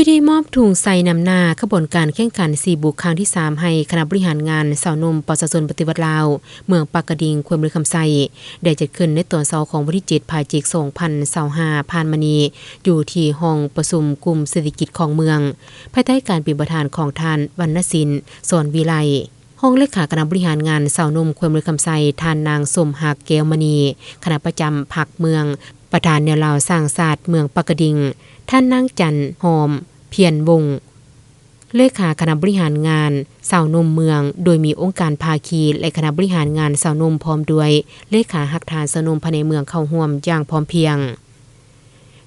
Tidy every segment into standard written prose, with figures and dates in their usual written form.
พิธีมอบถุงใส่นำหน้าขบวนการแข่งขัน4บุกครั้งที่3ให้คณะบริหารงานสาวนมประชาชนปฏิวัติลาวเมืองปากกระดิ่งแขวงมือคำไซได้จัดขึ้นในตอนเช้าของวันที่7 พฤศจิกายน 2025ผ่านมานี้อยู่ที่ห้องประชุมกลุ่มเศรษฐกิจของเมืองภายใต้การเป็นประธานของท่านวรรณศิลป์สอนวิไลห้องเลขาคณะบริหารงานสาวนมแขวงมือคำไซท่านนางสมหักแก้วมณีคณะประจำพรรคเมืองประธานแนวลาวสร้างศาสตร์เมืองปากกระดิ่งท่านนางจันหอมเพียรวงศ์เลขาคณะบริหารงานสาวนมเมืองโดยมีองค์การภาคีและคณะบริหารงานสาวนมพร้อมด้วยเลขาหักฐานสาวนมภายในเมืองเข้าร่วมอย่างพร้อมเพรียง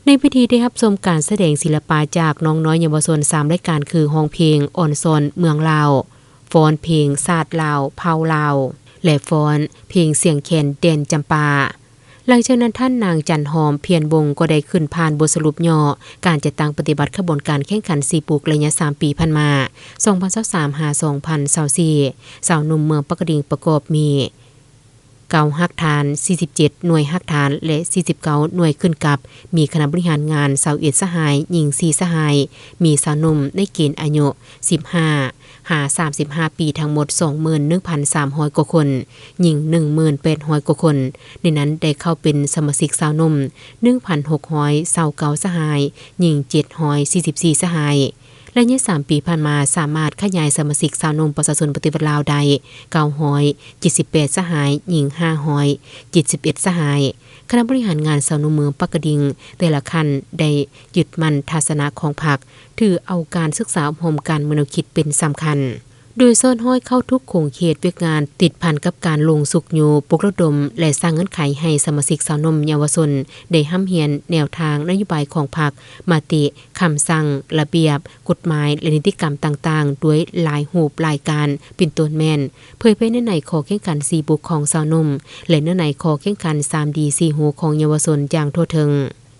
ในพิธีได้รับชมการแสดงศิลปะจากน้องน้อยเยาวชน3รายการคือห้องเพลงอ่อนซอนเมืองลาวฟ้อนเพลงศาสตร์ลาวเผาลาวและฟ้อนเพลงเสียงแคนแดนจำปาหลังจากนั้นท่านนางจันหอมเพียรวงศ์ก็ได้ขึ้นผ่านบทสรุปย่อการจัดตั้งปฏิบัติขบวนการแข่งขัน4ปุกระยะ3ปีผ่านมา2023 2024สาวหนุ่มเมืองปากกระดิ่งประกอบมี9ฮักฐาน47หน่วยฮักฐานและ49หน่วยขึ้นกับมีคณะบริหารงาน21สหายหญิง4สหายมีสาวหนุ่มในเกณฑ์อายุ15 35 ปีทั้งหมด 21,300 กว่าคนหญิง 18,000 กว่าคนในนั้นได้เข้าเป็นสมาชิกสาวหนุ่ม 1,629 สหายหญิง 744 สหายและใน3ปีผ่านมาสามารถขยายสมาชิกสาวนมประชาชนปฏิวัติลาวได้978 สหายหญิง 571 สหายคณะบริหารงานสาวนมเมืองปากกระดิ่งแต่ละขั้นได้ยึดมั่นทัศนะของพรรคถือเอาการศึกษาอบรมการมโนคิดเป็นสำคัญโดยซ่อนห้อยเข้าทุกโครงเขตเวียกงานติดพันกับการลงสุกโยปลุกระดมและสร้างเงื่อนไขให้สมาชิกสาวนมเยาวชนได้ห้ำเฮียนแนวทางนโยบายของพรรคมติคำสั่งระเบียบกฎหมายและนิติกรรมต่างๆด้วยหลายรูปหลายการเป็นต้นแม่นเผยแพร่ในขอแข่งขัน4บุกของสาวนมและในขอแข่งขัน 3D 4 หูของเยาวชนอย่างทั่วถึง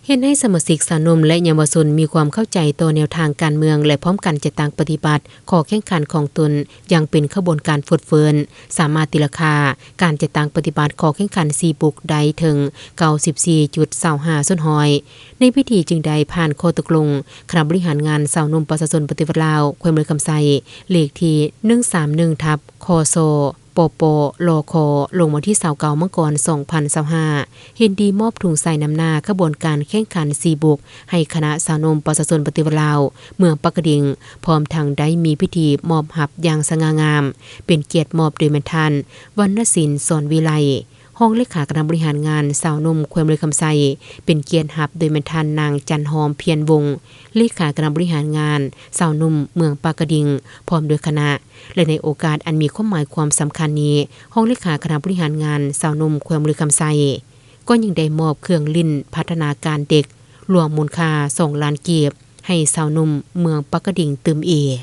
เห็นให้สมาชิกสาวนมและเยาวชนมีความเข้าใจต่อแนวทางการเมืองและพร้อมกันจะตั้งปฏิบัติขอแข่งขันของตนอย่างเป็นขบวนการฟุดเฟินสามารถตีราคาการจะตั้งปฏิบัติขอแข่งขัน4บุกได้ถึง 94.25 ส่วนหอยในพิธีจึงได้ผ่านข้อตกลงคณะบริหารงานสาวนมประชาชนปฏิวัติลาวแขวงมือคำไซเลขที่131/คศปปลคลงวันที่29มกราคม2025เห็นดีมอบถุงใส่น้ำหน้าขบวนการแข่งขัน4บุกให้คณะสาวนมประชาชนปฏิวัติลาวเมืองปากกระดิ่งพร้อมทางได้มีพิธีมอบหับอย่างสง่างามเป็นเกียรติมอบโดยแม่ทันวรรณศิลป์สอนวิไลห้องเลขาคณะบริหารงานสาวนมแขวงมือคำไซเป็นเกียรติหับโดยแม่ทันนางจันหอมเพียรวงศ์เลขาคณะบริหารงานสาวนมเมืองปากกระดิ่งพร้อมด้วยคณะและในโอกาสอันมีความหมายความสำคัญนี้ห้องเลขาคณะบริหารงานสาวนมแขวงมือคำไซก็ยังได้มอบเครื่องลิ้นพัฒนาการเด็กรวมมูลค่า2 ล้านกีบให้สาวนมเมืองปากกระดิ่งเติมเอก